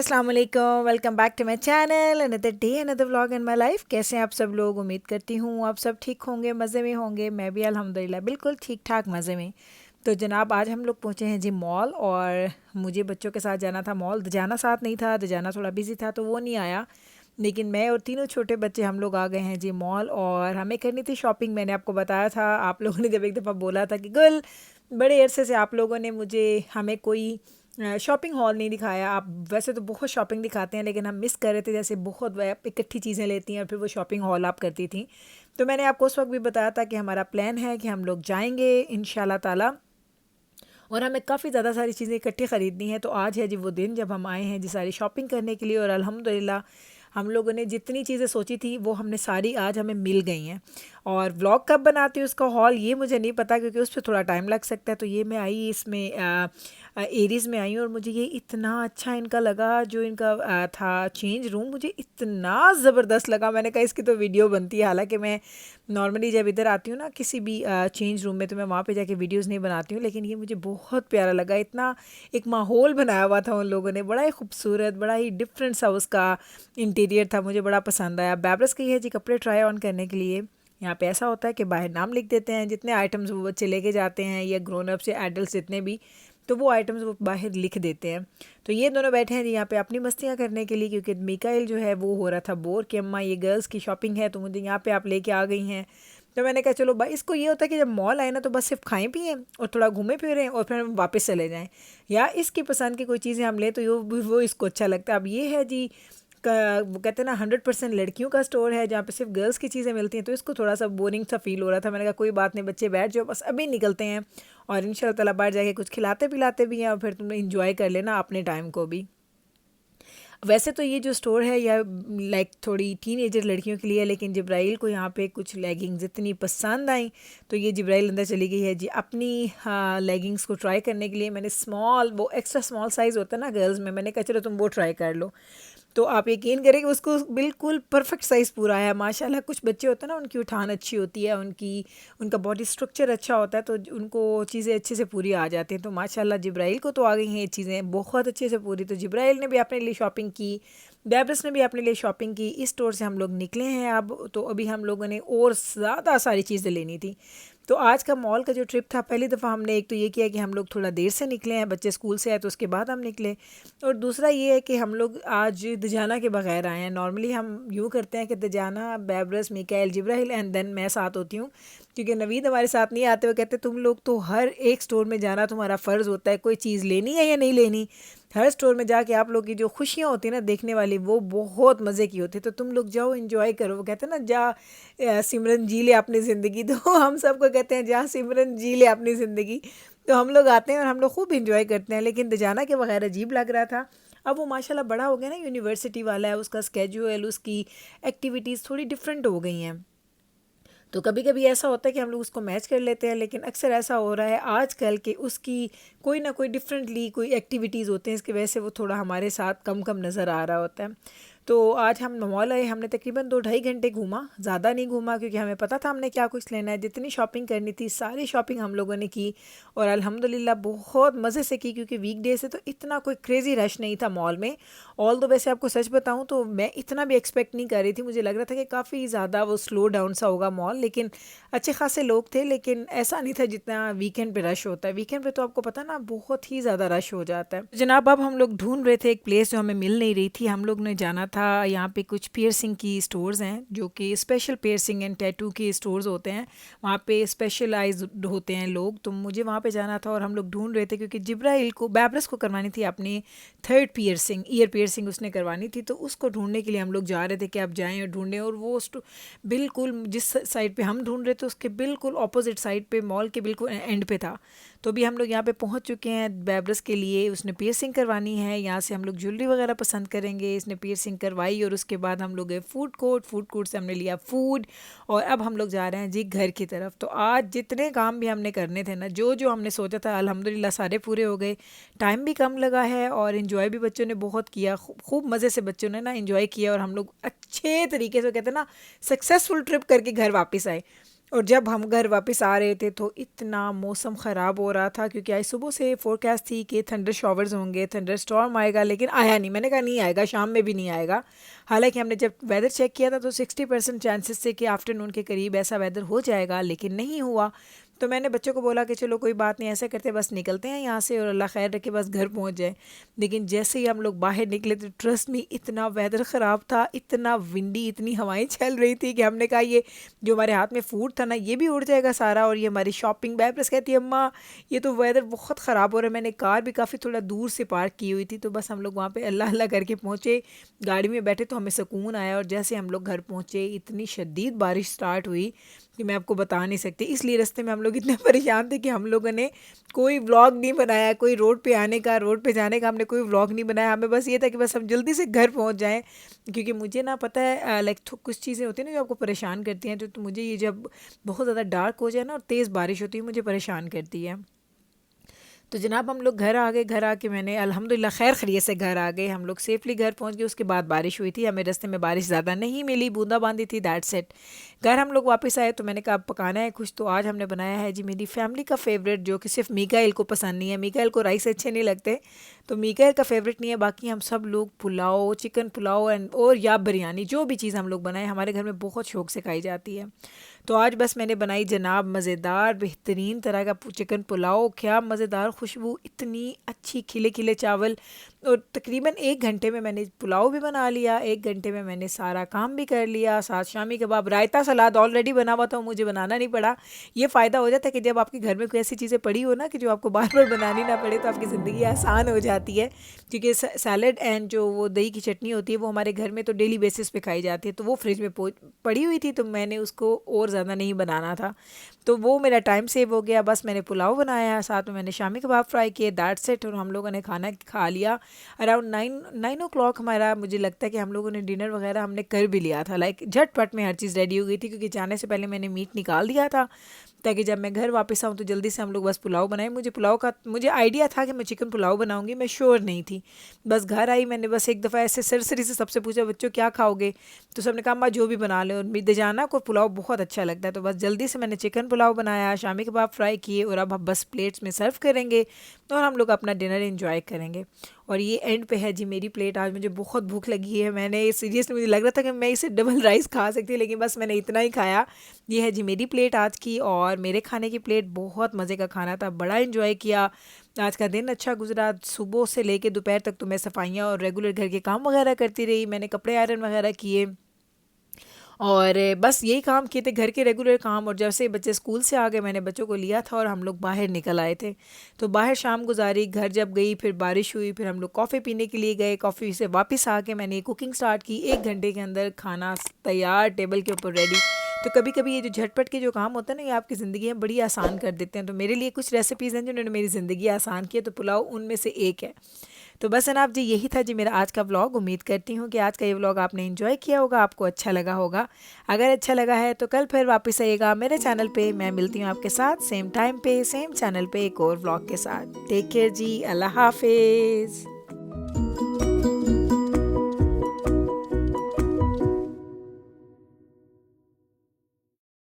अस्सलाम वालेकुम, welcome back to my channel. Another day another vlog in my life. कैसे हैं आप सब लोग? उम्मीद करती हूँ आप सब ठीक होंगे, मज़े में होंगे। मैं भी अल्हम्दुलिल्लाह बिल्कुल ठीक ठाक मज़े में। तो जनाब आज हम लोग पहुँचे हैं जी मॉल, और मुझे बच्चों के साथ जाना था मॉल। दजाना साथ नहीं था, दजाना थोड़ा बिजी था तो वो नहीं आया, लेकिन मैं और तीनों छोटे बच्चे हम लोग आ गए हैं जी मॉल। और हमें करनी थी शॉपिंग। मैंने आपको बताया था, आप लोगों ने जब एक दफ़ा बोला था कि गुल, बड़े अरसे से आप लोगों ने मुझे हमें कोई शॉपिंग हॉल नहीं दिखाया। आप वैसे तो बहुत शॉपिंग दिखाते हैं, लेकिन हम मिस कर रहे थे, जैसे बहुत इकट्ठी चीज़ें लेती हैं और फिर वो शॉपिंग हॉल आप करती थी। तो मैंने आपको उस वक्त भी बताया था कि हमारा प्लान है कि हम लोग जाएंगे इंशाल्लाह ताला, और हमें काफ़ी ज़्यादा सारी चीज़ें इकट्ठी ख़रीदनी है। तो आज है जी वो दिन जब हम आए हैं जी सारी शॉपिंग करने के लिए, और अल्हम्दुलिल्लाह हम लोगों ने जितनी चीज़ें सोची थी वो हमने सारी आज हमें मिल गई हैं। और व्लॉग कब बनाती हूँ उसका हॉल ये मुझे नहीं पता, क्योंकि उस पर थोड़ा टाइम लग सकता है। तो ये मैं आई इसमें एरीज़ में आई हूँ, और मुझे ये इतना अच्छा इनका लगा, जो इनका था चेंज रूम, मुझे इतना ज़बरदस्त लगा। मैंने कहा इसकी तो वीडियो बनती है। हालांकि मैं नॉर्मली जब इधर आती हूँ ना किसी भी चेंज रूम में, तो मैं वहाँ पे जाके वीडियोस नहीं बनाती हूँ, लेकिन ये मुझे बहुत प्यारा लगा। इतना एक माहौल बनाया हुआ था उन लोगों ने, बड़ा ही खूबसूरत, बड़ा ही डिफरेंट सा उसका इंटीरियर था, मुझे बड़ा पसंद आया। बैब्रस की है जी कपड़े ट्राई ऑन करने के लिए। यहाँ पे ऐसा होता है कि बाहर नाम लिख देते हैं, जितने आइटम्स वो बच्चे लेके जाते हैं या ग्रोन अप्स या एडल्ट जितने भी, तो वो आइटम्स वो बाहर लिख देते हैं। तो ये दोनों बैठे हैं जी यहाँ पे अपनी मस्तियाँ करने के लिए, क्योंकि मिकाइल जो है वो हो रहा था बोर कि अम्मा ये गर्ल्स की शॉपिंग है तो मुझे यहाँ पे आप लेके आ गई हैं। तो मैंने कहा चलो भाई, इसको ये होता है कि जब मॉल आए ना तो बस सिर्फ खाएं पिएं और थोड़ा घूमें फिरें और फिर हम वापस चले जाएं, या इसकी पसंद की कोई चीज़ें हम लें तो वो इसको अच्छा लगता है। अब ये है जी वो कहते हैं ना 100% लड़कियों का स्टोर है जहाँ पे सिर्फ गर्ल्स की चीज़ें मिलती हैं, तो इसको थोड़ा सा बोरिंग सा फील हो रहा था। मैंने कहा कोई बात नहीं बच्चे, बैठ जाओ, बस अभी निकलते हैं और इंशाल्लाह ताला बाहर जाके कुछ खिलाते पिलाते भी हैं, और फिर तुम इंजॉय कर लेना अपने टाइम को भी। वैसे तो ये जो स्टोर है या लाइक थोड़ी टीनेजर लड़कियों के लिए है, लेकिन जिब्राइल को यहाँ पे कुछ लेगिंग्स इतनी पसंद आई तो ये जिब्राइल अंदर चली गई है जी अपनी लेगिंग्स को ट्राई करने के लिए। मैंने स्मॉल, वो एक्स्ट्रा स्मॉल साइज़ होता है ना गर्ल्स में, मैंने कहा चलो तुम वो ट्राई कर लो। तो आप यकीन करें कि उसको बिल्कुल परफेक्ट साइज़ पूरा आया माशाल्लाह। कुछ बच्चे होते हैं ना, उनकी उठान अच्छी होती है, उनका बॉडी स्ट्रक्चर अच्छा होता है, तो उनको चीज़ें अच्छे से पूरी आ जाती हैं। तो माशाल्लाह जिब्राइल को तो आ गई हैं ये चीज़ें बहुत अच्छे से पूरी। तो जिब्राइल ने भी अपने लिए शॉपिंग की, बैब्रस ने भी अपने लिए शॉपिंग की। इस स्टोर से हम लोग निकले हैं अब, तो अभी हम लोगों ने और ज़्यादा सारी चीज़ें लेनी थी। तो आज का मॉल का जो ट्रिप था, पहली दफ़ा हमने एक तो ये किया कि हम लोग थोड़ा देर से निकले हैं, बच्चे स्कूल से आए तो उसके बाद हम निकले। और दूसरा ये है कि हम लोग आज दजाना के बगैर आए हैं। नॉर्मली हम यूँ करते हैं कि दजाना, बैब्रस, मिकाइल, जिब्राइल एंड देन मैं साथ होती हूँ, क्योंकि नवीद हमारे साथ नहीं आते। वो कहते तुम लोग तो हर एक स्टोर में जाना तुम्हारा फ़र्ज़ होता है, कोई चीज़ लेनी है या नहीं लेनी, हर स्टोर में जाके आप लोग की जो खुशियाँ होती हैं ना देखने वाली, वो बहुत मज़े की होती है। तो तुम लोग जाओ एंजॉय करो। वो कहते हैं ना जा सिमरन जी ले अपनी ज़िंदगी। तो हम सबको कहते हैं जा सिमरन जी ले अपनी ज़िंदगी। तो हम लोग आते हैं और हम लोग खूब इंजॉय करते हैं, लेकिन दजाना के बगैर अजीब लग रहा था। अब वो माशाल्लाह बड़ा हो गया ना, यूनिवर्सिटी वाला है, उसका स्केड्यूल, उसकी एक्टिविटीज़ थोड़ी डिफरेंट हो गई हैं। तो कभी कभी ऐसा होता है कि हम लोग उसको मैच कर लेते हैं, लेकिन अक्सर ऐसा हो रहा है आजकल कि उसकी कोई ना कोई डिफरेंटली कोई एक्टिविटीज़ होते हैं, इसकी वजह से वो थोड़ा हमारे साथ कम कम नज़र आ रहा होता है। तो आज हम मॉल आए, हमने तकरीबन 2-2.5 घंटे घूमा, ज़्यादा नहीं घूमा, क्योंकि हमें पता था हमने क्या कुछ लेना है। जितनी शॉपिंग करनी थी सारी शॉपिंग हम लोगों ने की, और अल्हम्दुलिल्लाह बहुत मज़े से की, क्योंकि वीकडे से तो इतना कोई क्रेज़ी रश नहीं था मॉल में। ऑल दो वैसे आपको सच बताऊं तो मैं इतना भी एक्सपेक्ट नहीं कर रही थी, मुझे लग रहा था कि काफ़ी ज़्यादा वो स्लो डाउन सा होगा मॉल, लेकिन अच्छे खासे लोग थे। लेकिन ऐसा नहीं था जितना वीकेंड पे रश होता है। वीकेंड पे तो आपको पता ना बहुत ही ज़्यादा रश हो जाता है। जनाब अब हम लोग ढूंढ रहे थे एक प्लेस जो हमें मिल नहीं रही थी। हम लोग ने जाना था, यहाँ पे कुछ पियर्सिंग की स्टोर्स हैं जो कि स्पेशल पियर्सिंग एंड टैटू के स्टोर्स होते हैं, वहाँ पे स्पेशलाइज होते हैं लोग। तो मुझे वहाँ पे जाना था और हम लोग ढूंढ रहे थे, क्योंकि जिब्राइल को, बैब्रस को करवानी थी अपनी थर्ड पियर्सिंग, ईयर पियर्सिंग उसने करवानी थी। तो उसको ढूंढने के लिए हम लोग जा रहे थे कि आप जाएँ और ढूंढें। और वो बिल्कुल जिस साइड पे हम ढूंढ रहे थे उसके बिल्कुल ऑपोजिट साइड पे, मॉल के बिल्कुल एंड पे था। तो अभी हम लोग यहाँ पे पहुँच चुके हैं बैब्रस के लिए। उसने पियर्सिंग करवानी है, यहाँ से हम लोग ज्वेलरी वगैरह पसंद करेंगे। इसने पियर्सिंग करवाई और उसके बाद हम लोग गए फूड कोर्ट, फूड कोर्ट से हमने लिया फूड, और अब हम लोग जा रहे हैं जी घर की तरफ। तो आज जितने काम भी हमने करने थे ना, जो जो हमने सोचा था, अल्हम्दुलिल्लाह सारे पूरे हो गए। टाइम भी कम लगा है और इन्जॉय भी बच्चों ने बहुत किया, खूब मज़े से बच्चों ने ना इन्जॉय किया, और हम लोग अच्छे तरीके से, कहते हैं ना, सक्सेसफुल ट्रिप करके घर वापस आए। और जब हम घर वापस आ रहे थे तो इतना मौसम ख़राब हो रहा था, क्योंकि आज सुबह से फोरकास्ट थी कि थंडर शॉवर्स होंगे, थंडर स्टॉर्म आएगा, लेकिन आया नहीं। मैंने कहा नहीं आएगा, शाम में भी नहीं आएगा। हालांकि हमने जब वेदर चेक किया था तो 60% चांसेस थे कि आफ्टरनून के करीब ऐसा वेदर हो जाएगा, लेकिन नहीं हुआ। तो मैंने बच्चों को बोला कि चलो कोई बात नहीं, ऐसा करते बस निकलते हैं यहाँ से और अल्लाह खैर रखे बस घर पहुँच जाए। लेकिन जैसे ही हम लोग बाहर निकले तो ट्रस्ट में इतना वेदर ख़राब था, इतना विंडी, इतनी हवाएं चल रही थी कि हमने कहा ये जो हमारे हाथ में फूड था ना ये भी उड़ जाएगा सारा, और ये हमारी शॉपिंग बैग। प्लस कहती है अम्मा ये तो वेदर बहुत ख़राब हो रहा है। मैंने कार भी काफ़ी थोड़ा दूर से पार्क की हुई थी, तो बस हम लोग वहाँ पे अल्लाह अल्लाह करके पहुँचे, गाड़ी में बैठे तो हमें सुकून आया। और जैसे हम लोग घर पहुँचे इतनी शदीद बारिश स्टार्ट हुई कि मैं आपको बता नहीं सकती। इसलिए रास्ते में हम लोग इतने परेशान थे कि हम लोगों ने कोई व्लॉग नहीं बनाया, कोई रोड पे आने का, रोड पे जाने का हमने कोई व्लॉग नहीं बनाया। हमें बस ये था कि बस हम जल्दी से घर पहुंच जाएं, क्योंकि मुझे ना पता है लाइक कुछ चीज़ें होती हैं ना जो आपको परेशान करती हैं। तो मुझे ये जब बहुत ज़्यादा डार्क हो जाए ना और तेज़ बारिश होती है मुझे परेशान करती है। तो जनाब हम लोग घर आ गए। घर आके मैंने अल्हम्दुलिल्लाह खैर खैरियत से घर आ गए, हम लोग सेफली घर पहुंच गए। उसके बाद बारिश हुई थी, हमें रास्ते में बारिश ज़्यादा नहीं मिली, बूंदाबांदी थी, दैट सेट। घर हम लोग वापस आए तो मैंने कहा अब पकाना है कुछ। तो आज हमने बनाया है जी मेरी फैमिली का फेवरेट, जो कि सिर्फ मीकाइल को पसंद नहीं है। मीकाइल को राइस अच्छे नहीं लगते, तो मीकाइल का फेवरेट नहीं है। बाकी हम सब लोग पुलाव, चिकन पुलाव एंड और या बिरयानी, जो भी चीज़ हम लोग बनाए हमारे घर में बहुत शौक से खाई जाती है। तो आज बस मैंने बनाई जनाब मज़ेदार बेहतरीन तरह का चिकन पुलाव। क्या मज़ेदार खुशबू, इतनी अच्छी, खिले खिले चावल। और तकरीबन 1 घंटे में मैंने पुलाव भी बना लिया, 1 घंटे में मैंने सारा काम भी कर लिया। साथ शामी कबाब, रायता, सलाद ऑलरेडी बना हुआ था, मुझे बनाना नहीं पड़ा। ये फ़ायदा हो जाता है कि जब आपके घर में कोई ऐसी चीज़ें पड़ी हो ना कि जो आपको बार बार बनानी ना पड़े, तो आपकी ज़िंदगी आसान हो जाती है। क्योंकि सैलड एंड जो वो दही की चटनी होती है वो हमारे घर में तो डेली बेसिस पे खाई जाती है, तो वो फ्रिज में पड़ी हुई थी, तो मैंने उसको और ज़्यादा नहीं बनाना था, तो वो मेरा टाइम सेव हो गया। बस मैंने पुलाव बनाया, साथ में मैंने शामी कबाब फ्राई किए, दैट्स इट। और हम लोगों ने खाना खा लिया अराउंड 9 ओ क्लॉक। हमारा मुझे लगता है कि हम लोगों ने डिनर वगैरह हमने कर भी लिया था, लाइक झटपट में हर चीज़ रेडी हो गई थी, क्योंकि जाने से पहले मैंने मीट निकाल दिया था ताकि जब मैं घर वापस आऊँ तो जल्दी से हम लोग बस पुलाव बनाए। मुझे आइडिया था कि मैं चिकन पुलाव बनाऊंगी, मैं श्योर नहीं थी। बस घर आई, मैंने बस एक दफ़ा ऐसे सरसरी से सबसे पूछा बच्चों क्या खाओगे, तो सबने कहा अम्मा जो भी बना ले। और दजाना को पुलाव बहुत अच्छा लगता है, तो बस जल्दी से मैंने चिकन पुलाव बनाया, शामी कबाब फ्राई किए, और अब हम बस प्लेट्स में सर्व करेंगे और हम लोग अपना डिनर एंजॉय करेंगे। और ये एंड पे है जी मेरी प्लेट। आज मुझे बहुत भूख लगी है, मैंने सीरियसली मुझे लग रहा था कि मैं इसे डबल राइस खा सकती, लेकिन बस मैंने इतना ही खाया। ये है जी मेरी प्लेट आज की, और मेरे खाने की प्लेट। बहुत मज़े का खाना था, बड़ा इन्जॉय किया। आज का दिन अच्छा गुजरा, सुबह से लेके दोपहर तक तो मैं सफाइयाँ और रेगुलर घर के काम वगैरह करती रही। मैंने कपड़े आयरन वगैरह किए और बस यही काम किए थे, घर के रेगुलर काम। और जैसे बच्चे स्कूल से आ गए मैंने बच्चों को लिया था और हम लोग बाहर निकल आए थे, तो बाहर शाम गुजारी। घर जब गई फिर बारिश हुई, फिर हम लोग कॉफ़ी पीने के लिए गए। कॉफ़ी से वापस आके मैंने कुकिंग स्टार्ट की। 1 घंटे के अंदर खाना तैयार, टेबल के ऊपर रेडी। तो कभी कभी ये जो झटपट के जो काम होते हैं ना, ये आपकी ज़िंदगी में बड़ी आसान कर देते हैं। तो मेरे लिए कुछ रेसिपीज़ हैं जिन्होंने मेरी ज़िंदगी आसान की है, तो पुलाव उनमें से एक है। तो बस जनाब जी यही था जी मेरा आज का व्लॉग। उम्मीद करती हूँ कि आज का ये व्लॉग आपने एंजॉय किया होगा, आपको अच्छा लगा होगा। अगर अच्छा लगा है तो कल फिर वापस आइएगा मेरे चैनल पे। मैं मिलती हूँ आपके साथ सेम टाइम पे, सेम चैनल पे, एक और व्लॉग के साथ। टेक केयर जी, अल्लाह हाफिज़।